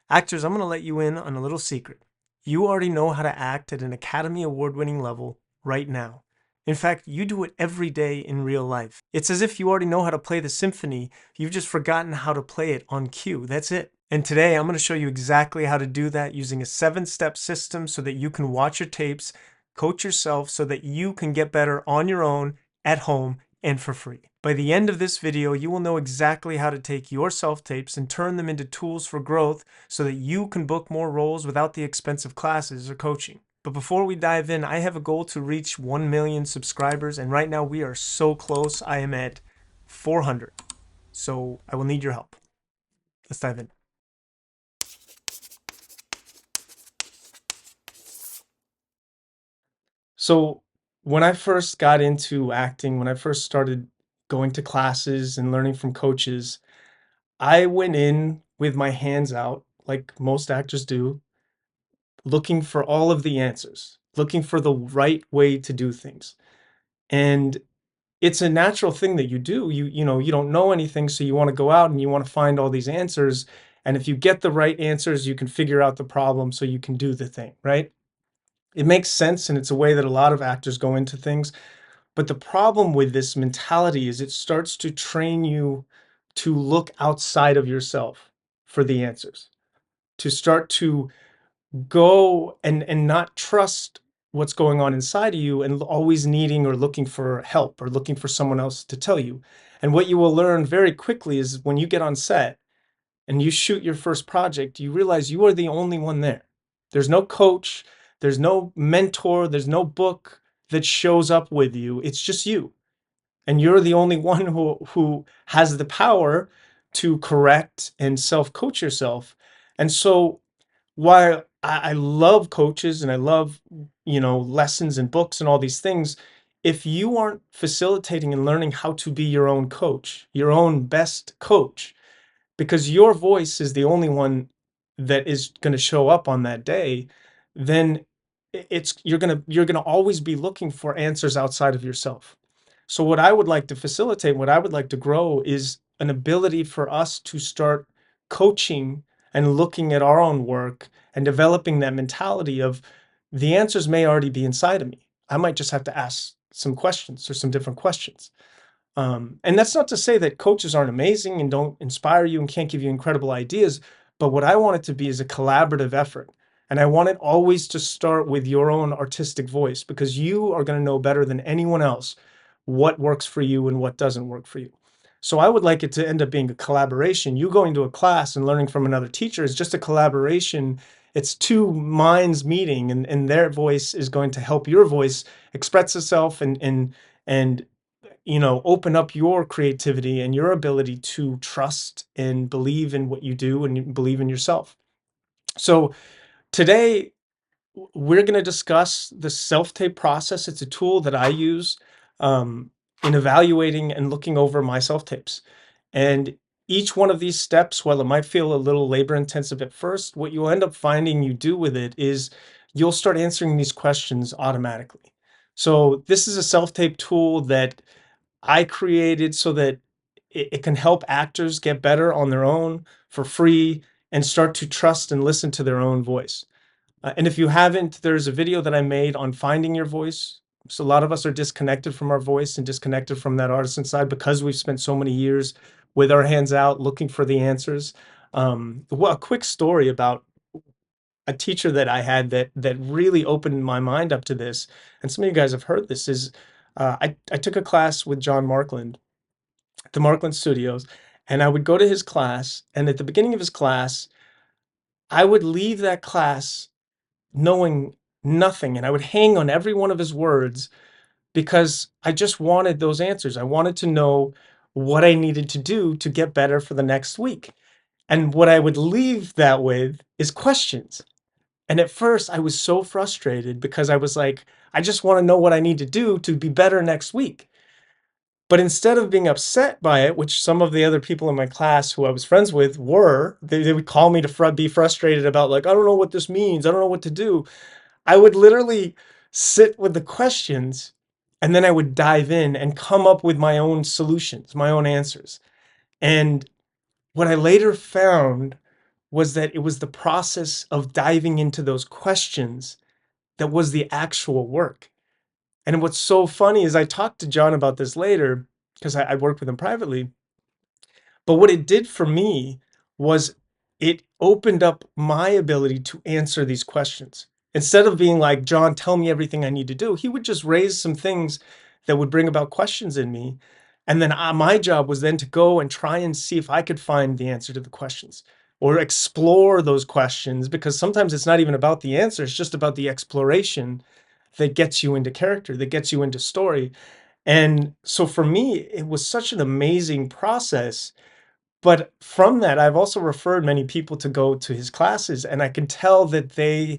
Actors, I'm going to let you in on a little secret. You already know how to act at an Academy Award-winning level right now. In fact, you do it every day in real life. It's as if you already know how to play the symphony, you've just forgotten how to play it on cue. That's it. And today I'm going to show you exactly how to do that using a 7-step system so that you can watch your tapes, coach yourself so that you can get better on your own, at home, and for free. By the end of this video, you will know exactly how to take your self-tapes and turn them into tools for growth so that you can book more roles without the expense of classes or coaching. But before we dive in, I have a goal to reach 1 million subscribers, and right now we are so close. I am at 400. So I will need your help. Let's dive in. So when I first got into acting, when I first started going to classes and learning from coaches, I went in with my hands out, like most actors do, looking for all of the answers, looking for the right way to do things. And it's a natural thing that you do. You don't know anything, so you want to go out and you want to find all these answers. And if you get the right answers, you can figure out the problem so you can do the thing, right? It makes sense, and it's a way that a lot of actors go into things. But the problem with this mentality is it starts to train you to look outside of yourself for the answers, to start to go and not trust what's going on inside of you and always needing or looking for help or looking for someone else to tell you. And what you will learn very quickly is when you get on set and you shoot your first project, you realize you are the only one there. There's no coach, there's no mentor, there's no book that shows up with you. It's just you. And you're the only one who has the power to correct and self-coach yourself. And so while I love coaches and I love, lessons and books and all these things, if you aren't facilitating and learning how to be your own coach, your own best coach, because your voice is the only one that is going to show up on that day, then it's you're going to always be looking for answers outside of yourself. So what I would like to facilitate, what I would like to grow is an ability for us to start coaching and looking at our own work and developing that mentality of the answers may already be inside of me. I might just have to ask some questions or some different questions. And that's not to say that coaches aren't amazing and don't inspire you and can't give you incredible ideas, but what I want it to be is a collaborative effort. And I want it always to start with your own artistic voice because you are going to know better than anyone else what works for you and what doesn't work for you. So I would like it to end up being a collaboration. You going to a class and learning from another teacher is just a collaboration. It's two minds meeting and their voice is going to help your voice express itself and open up your creativity and your ability to trust and believe in what you do and you believe in yourself. So today we're going to discuss the self-tape process. It's a tool that I use in evaluating and looking over my self-tapes. And each one of these steps, while it might feel a little labor intensive at first, what you'll end up finding you do with it is you'll start answering these questions automatically. So this is a self-tape tool that I created so that it can help actors get better on their own for free and start to trust and listen to their own voice. And if you haven't, there's a video that I made on finding your voice. So a lot of us are disconnected from our voice and disconnected from that artisan side because we've spent so many years with our hands out looking for the answers. Well, a quick story about a teacher that I had that really opened my mind up to this, and some of you guys have heard this, is I took a class with John Markland at the Markland Studios, and I would go to his class, and at the beginning of his class, I would leave that class knowing nothing, and I would hang on every one of his words because I just wanted those answers. I wanted to know what I needed to do to get better for the next week. And what I would leave that with is questions. And at first, I was so frustrated because I was like, I just want to know what I need to do to be better next week. But instead of being upset by it, which some of the other people in my class who I was friends with were, they would call me to be frustrated about, like, I don't know what this means. I don't know what to do. I would literally sit with the questions and then I would dive in and come up with my own solutions, my own answers. And what I later found was that it was the process of diving into those questions that was the actual work. And what's so funny is I talked to John about this later because I worked with him privately. But what it did for me was it opened up my ability to answer these questions. Instead of being like, John, tell me everything I need to do, he would just raise some things that would bring about questions in me. And then my job was then to go and try and see if I could find the answer to the questions or explore those questions, because sometimes it's not even about the answer, it's just about the exploration that gets you into character, that gets you into story. And so for me, it was such an amazing process. But from that, I've also referred many people to go to his classes, and I can tell that they're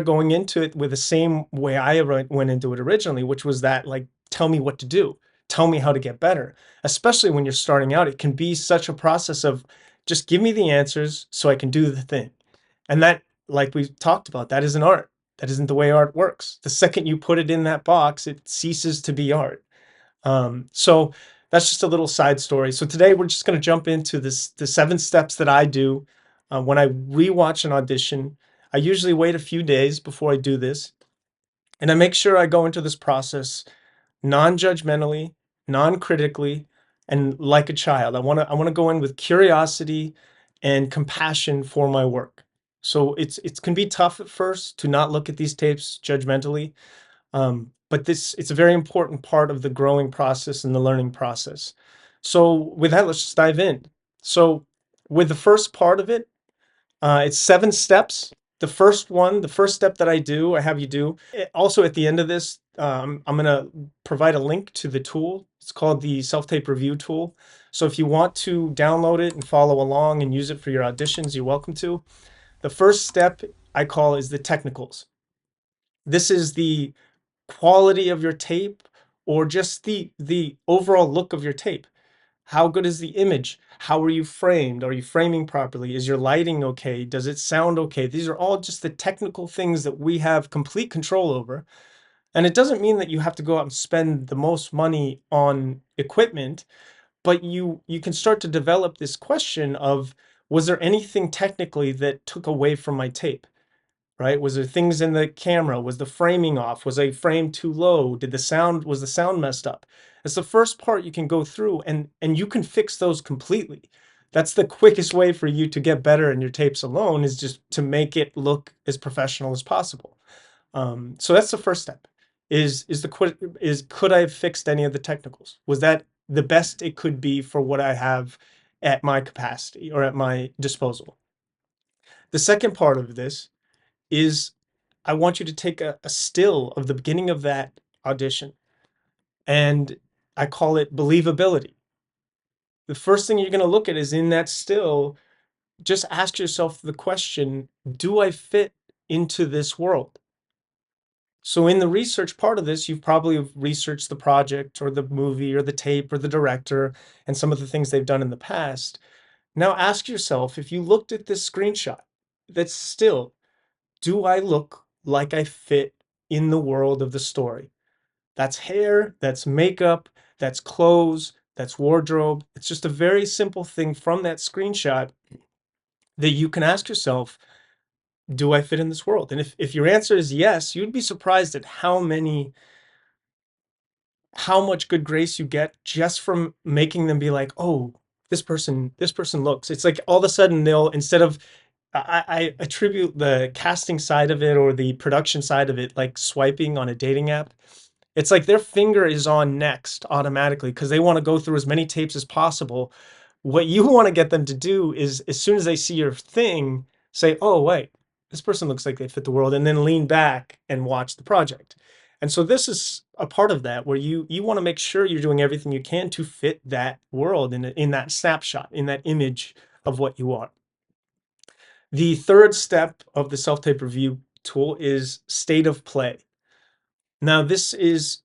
going into it with the same way I went into it originally, which was that, like, tell me what to do, tell me how to get better. Especially when you're starting out, it can be such a process of just give me the answers so I can do the thing. And that, like we talked about, that is an art. That isn't the way art works. The second you put it in that box, it ceases to be art. So that's just a little side story. So today we're just going to jump into the 7 steps that I do when I rewatch an audition. I usually wait a few days before I do this, and I make sure I go into this process non-judgmentally, non-critically, and like a child. I want to go in with curiosity and compassion for my work. So it can be tough at first to not look at these tapes judgmentally, but it's a very important part of the growing process and the learning process. So with that, let's just dive in. So with the first part of it, it's 7 steps. The first step that I have you do. Also, at the end of this, I'm going to provide a link to the tool. It's called the self-tape review tool. So if you want to download it and follow along and use it for your auditions, you're welcome to. The first step I call is the technicals. This is the quality of your tape, or just the overall look of your tape. How good is the image? How are you framed? Are you framing properly? Is your lighting okay? Does it sound okay? These are all just the technical things that we have complete control over. And it doesn't mean that you have to go out and spend the most money on equipment, but you can start to develop this question of, was there anything technically that took away from my tape? Right? Was there things in the camera? Was the framing off? Was a frame too low? Was the sound messed up? It's the first part you can go through, and you can fix those completely. That's the quickest way for you to get better in your tapes alone, is just to make it look as professional as possible. So that's the first step. Could I have fixed any of the technicals? Was that the best it could be for what I have at my capacity or at my disposal? The second part of this is, I want you to take a still of the beginning of that audition, and I call it believability. The first thing you're going to look at is, in that still, just ask yourself the question, do I fit into this world? So in the research part of this, you've probably researched the project or the movie or the tape or the director and some of the things they've done in the past. Now ask yourself, if you looked at this screenshot, that's still, do I look like I fit in the world of the story? That's hair, that's makeup, that's clothes, that's wardrobe. It's just a very simple thing from that screenshot that you can ask yourself, do I fit in this world? And if your answer is yes, you'd be surprised at how much good grace you get just from making them be like, oh, this person looks. It's like all of a sudden they'll, instead of, I attribute the casting side of it or the production side of it like swiping on a dating app. It's like their finger is on next automatically because they want to go through as many tapes as possible. What you want to get them to do is, as soon as they see your thing, say, oh, wait, this person looks like they fit the world, and then lean back and watch the project. And so this is a part of that, where you want to make sure you're doing everything you can to fit that world in that snapshot, in that image of what you are. The third step of the self-tape review tool is state of play. Now, this is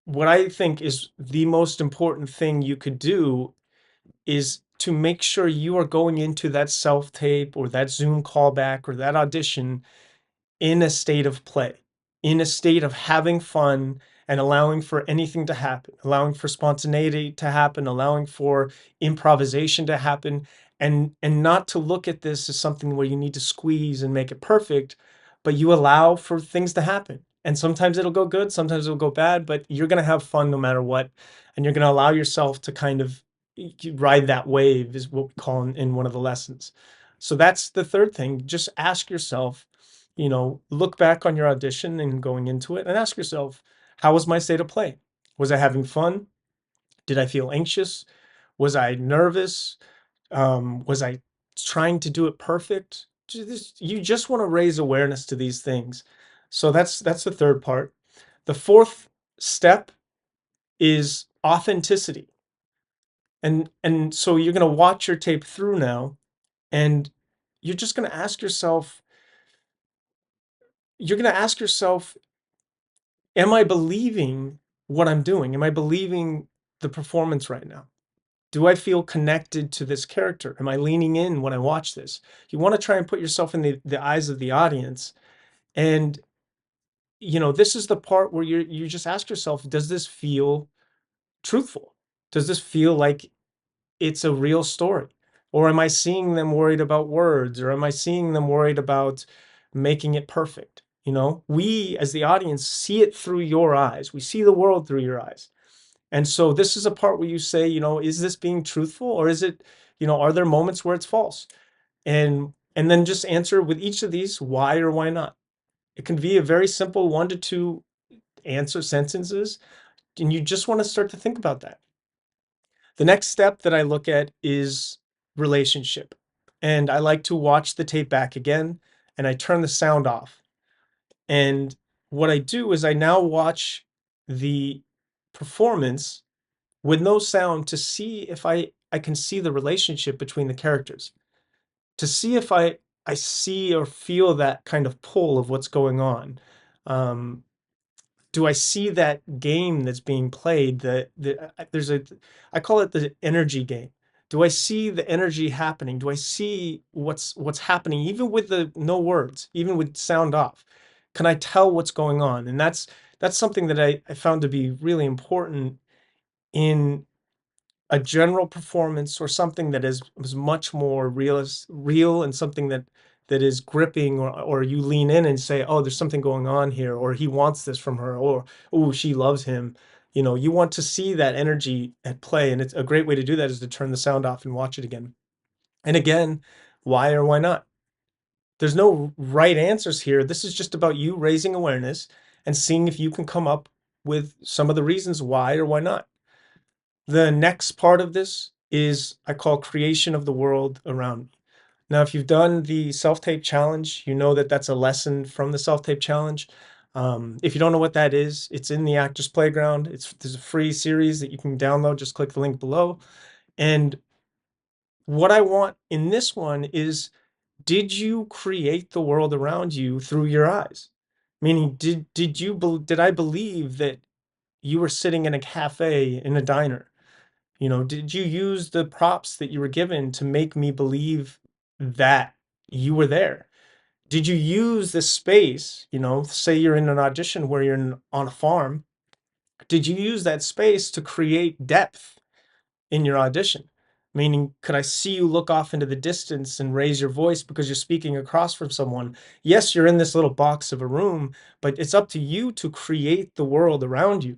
what I think is the most important thing you could do, is to make sure you are going into that self-tape or that Zoom callback or that audition in a state of play, in a state of having fun and allowing for anything to happen, allowing for spontaneity to happen, allowing for improvisation to happen, and not to look at this as something where you need to squeeze and make it perfect, but you allow for things to happen. And sometimes it'll go good, sometimes it'll go bad, but you're going to have fun no matter what. And you're going to allow yourself to kind of ride that wave, is what we call in one of the lessons. So that's the third thing. Just ask yourself, look back on your audition and going into it and ask yourself, how was my state of play? Was I having fun? Did I feel anxious? Was I nervous? Was I trying to do it perfect? You just want to raise awareness to these things. So that's the third part. The fourth step is authenticity. And so you're going to watch your tape through now, and you're just going to ask yourself, you're going to ask yourself, am I believing what I'm doing? Am I believing the performance right now? Do I feel connected to this character? Am I leaning in when I watch this? You want to try and put yourself in the eyes of the audience. And, this is the part where you just ask yourself, does this feel truthful? Does this feel like it's a real story? Or am I seeing them worried about words? Or am I seeing them worried about making it perfect? We as the audience see it through your eyes. We see the world through your eyes. And so this is a part where you say, is this being truthful, or is it, are there moments where it's false? And then just answer with each of these, why or why not. It can be a very simple 1 to 2 answer sentences, and you just want to start to think about that. The next step that I look at is relationship. And I like to watch the tape back again, and I turn the sound off. And what I do is I now watch the performance with no sound to see if I can see the relationship between the characters, to see if I see or feel that kind of pull of what's going on. Um, do I see that game that's being played? There's I call it the energy game. Do I see the energy happening? Do I see what's happening, even with the no words, even with sound off? Can I tell what's going on? And that's something that I found to be really important in a general performance, or something that is much more real, and something that is gripping, or you lean in and say, oh, there's something going on here, or he wants this from her, or oh, she loves him. You want to see that energy at play, and it's a great way to do that is to turn the sound off and watch it again. And again, why or why not? There's no right answers here. This is just about you raising awareness and seeing if you can come up with some of the reasons why or why not. The next part of this is I call creation of the world around me. Now, if you've done the self-tape challenge, you know that that's a lesson from the self-tape challenge. If you don't know what that is, it's in the Actors Playground. There's a free series that you can download. Just click the link below. And what I want in this one is, did you create the world around you through your eyes? Meaning, did I believe that you were sitting in a cafe, in a diner? Did you use the props that you were given to make me believe that you were there? Did you use this space, say you're in an audition where you're on a farm, did you use that space to create depth in your audition? Meaning, could I see you look off into the distance and raise your voice because you're speaking across from someone? Yes, you're in this little box of a room, but it's up to you to create the world around you.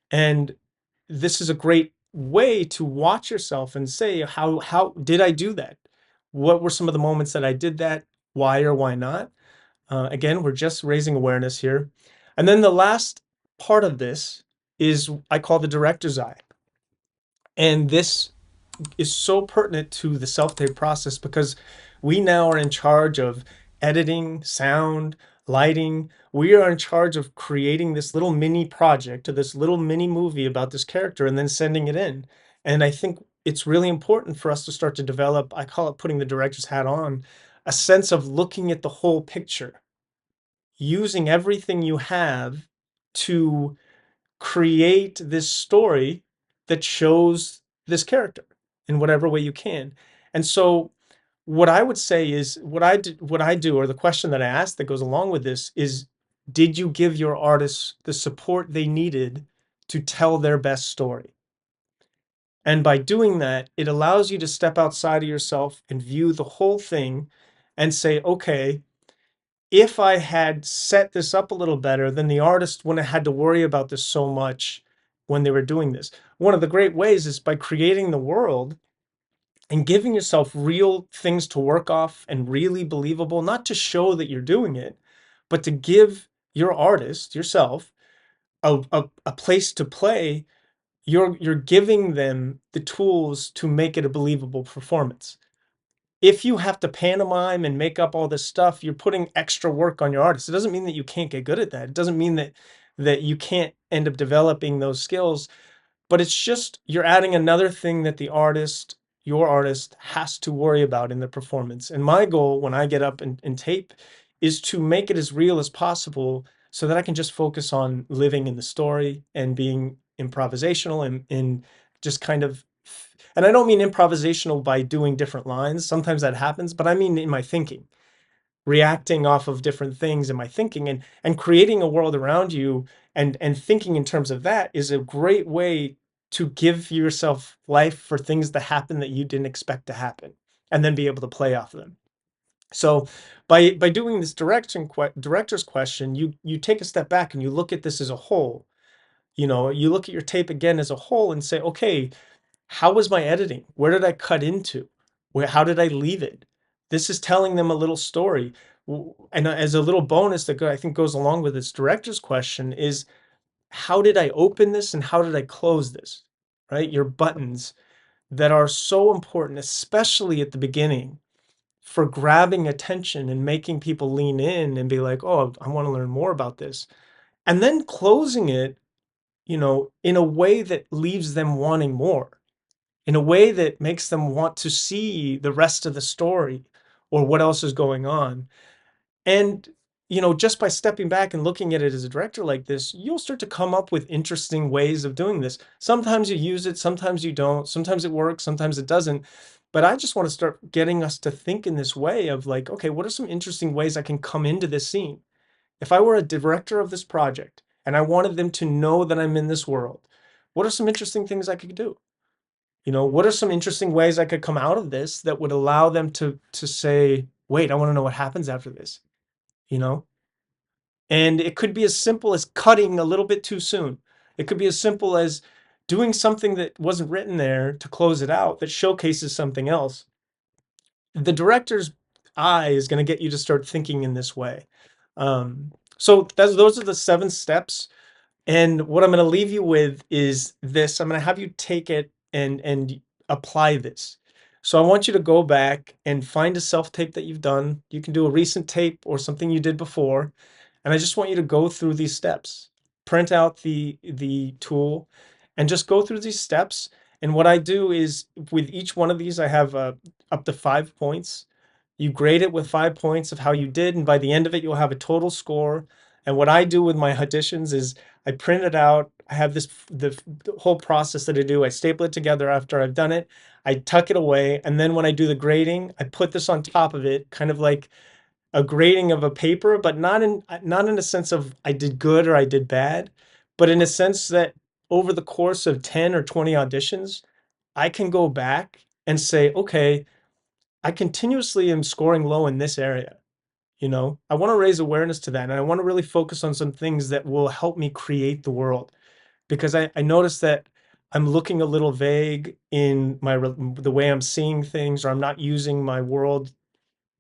And this is a great way to watch yourself and say, how did I do that? What were some of the moments that I did that? Why or why not? Again, we're just raising awareness here. And then the last part of this is I call the director's eye. And this is so pertinent to the self-tape process because we now are in charge of editing, sound, lighting. We are in charge of creating this little mini project, or this little mini movie about this character, and then sending it in. And I think it's really important for us to start to develop, I call it putting the director's hat on, a sense of looking at the whole picture, using everything you have to create this story that shows this character in whatever way you can. And so what I would say is what I do, or the question that I ask that goes along with this is, did you give your artists the support they needed to tell their best story? And by doing that, it allows you to step outside of yourself and view the whole thing and say, okay, if I had set this up a little better, then the artist wouldn't have had to worry about this so much when they were doing this. One of the great ways is by creating the world and giving yourself real things to work off and really believable, not to show that you're doing it, but to give your artist, yourself, a place to play. You're giving them the tools to make it a believable performance. If you have to pantomime and make up all this stuff, you're putting extra work on your artist. It doesn't mean that you can't get good at that. It doesn't mean that you can't end up developing those skills, but it's just you're adding another thing that the artist, your artist, has to worry about in the performance. And my goal when I get up and tape is to make it as real as possible so that I can just focus on living in the story and being improvisational and just kind of, and I don't mean improvisational by doing different lines. Sometimes that happens, but I mean in my thinking, reacting off of different things in my thinking and creating a world around you and thinking in terms of that is a great way to give yourself life for things that happen that you didn't expect to happen and then be able to play off of them. So by doing this director's question, you take a step back and you look at this as a whole. You know, you look at your tape again as a whole and say, okay, how was my editing? Where did I cut into? How did I leave it? This is telling them a little story. And as a little bonus that I think goes along with this director's question is, how did I open this and how did I close this? Right? Your buttons that are so important, especially at the beginning, for grabbing attention and making people lean in and be like, oh, I want to learn more about this. And then closing it, you know, in a way that leaves them wanting more, in a way that makes them want to see the rest of the story or what else is going on. And, you know, just by stepping back and looking at it as a director like this, you'll start to come up with interesting ways of doing this. Sometimes you use it, sometimes you don't, sometimes it works, sometimes it doesn't. But I just want to start getting us to think in this way of like, okay, what are some interesting ways I can come into this scene? If I were a director of this project and I wanted them to know that I'm in this world, what are some interesting things I could do? You know, what are some interesting ways I could come out of this that would allow them to say, wait, I want to know what happens after this, you know? And it could be as simple as cutting a little bit too soon. It could be as simple as doing something that wasn't written there to close it out that showcases something else. The director's eye is going to get you to start thinking in this way. So those are the 7 steps. And what I'm going to leave you with is this. I'm going to have you take it and apply this. So I want you to go back and find a self-tape that you've done. You can do a recent tape or something you did before. And I just want you to go through these steps. Print out the tool and just go through these steps. And what I do is with each one of these, I have up to 5 points. You grade it with 5 points of how you did, and by the end of it, you'll have a total score. And what I do with my auditions is I print it out. I have the whole process that I do. I staple it together after I've done it. I tuck it away, and then when I do the grading, I put this on top of it, kind of like a grading of a paper, but not in a sense of I did good or I did bad, but in a sense that over the course of 10 or 20 auditions, I can go back and say, okay, I continuously am scoring low in this area. You know, I want to raise awareness to that. And I want to really focus on some things that will help me create the world because I notice that I'm looking a little vague in the way I'm seeing things, or I'm not using my world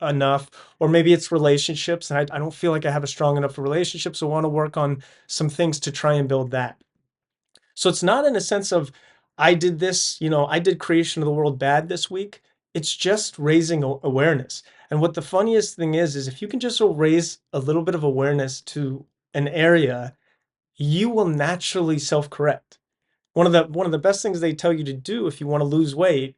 enough, or maybe it's relationships. And I don't feel like I have a strong enough relationship. So I want to work on some things to try and build that. So it's not in a sense of I did this, you know, I did creation of the world bad this week. It's just raising awareness. And what the funniest thing is if you can just raise a little bit of awareness to an area, you will naturally self-correct. One of the best things they tell you to do if you want to lose weight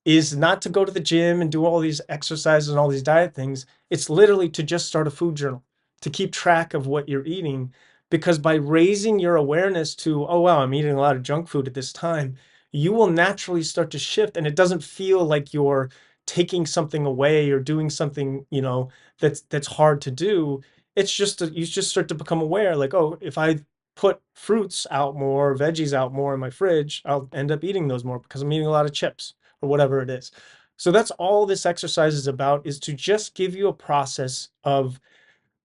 is not to go to the gym and do all these exercises and all these diet things. It's literally to just start a food journal, to keep track of what you're eating. Because by raising your awareness to, oh, wow, I'm eating a lot of junk food at this time, you will naturally start to shift. And it doesn't feel like you're taking something away or doing something, you know, that's hard to do. It's just, you just start to become aware like, oh, if I put fruits out more, veggies out more in my fridge, I'll end up eating those more because I'm eating a lot of chips or whatever it is. So that's all this exercise is about, is to just give you a process of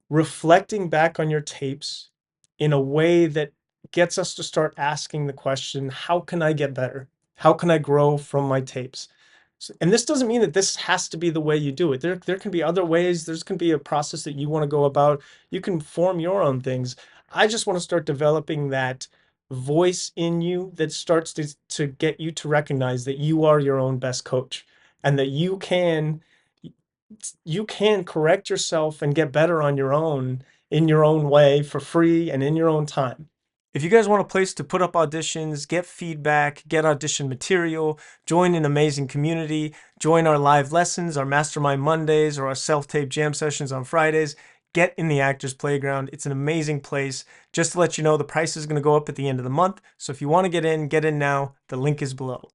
reflecting back on your tapes in a way that gets us to start asking the question, how can I get better? How can I grow from my tapes? And this doesn't mean that this has to be the way you do it. There can be other ways. There's can be a process that you want to go about. You can form your own things. I just want to start developing that voice in you that starts to get you to recognize that you are your own best coach and that you can correct yourself and get better on your own in your own way for free and in your own time. If you guys want a place to put up auditions, get feedback, get audition material, join an amazing community, join our live lessons, our Mastermind Mondays, or our self-tape jam sessions on Fridays, get in the Actors Playground. It's an amazing place. Just to let you know, the price is going to go up at the end of the month. So if you want to get in now. The link is below.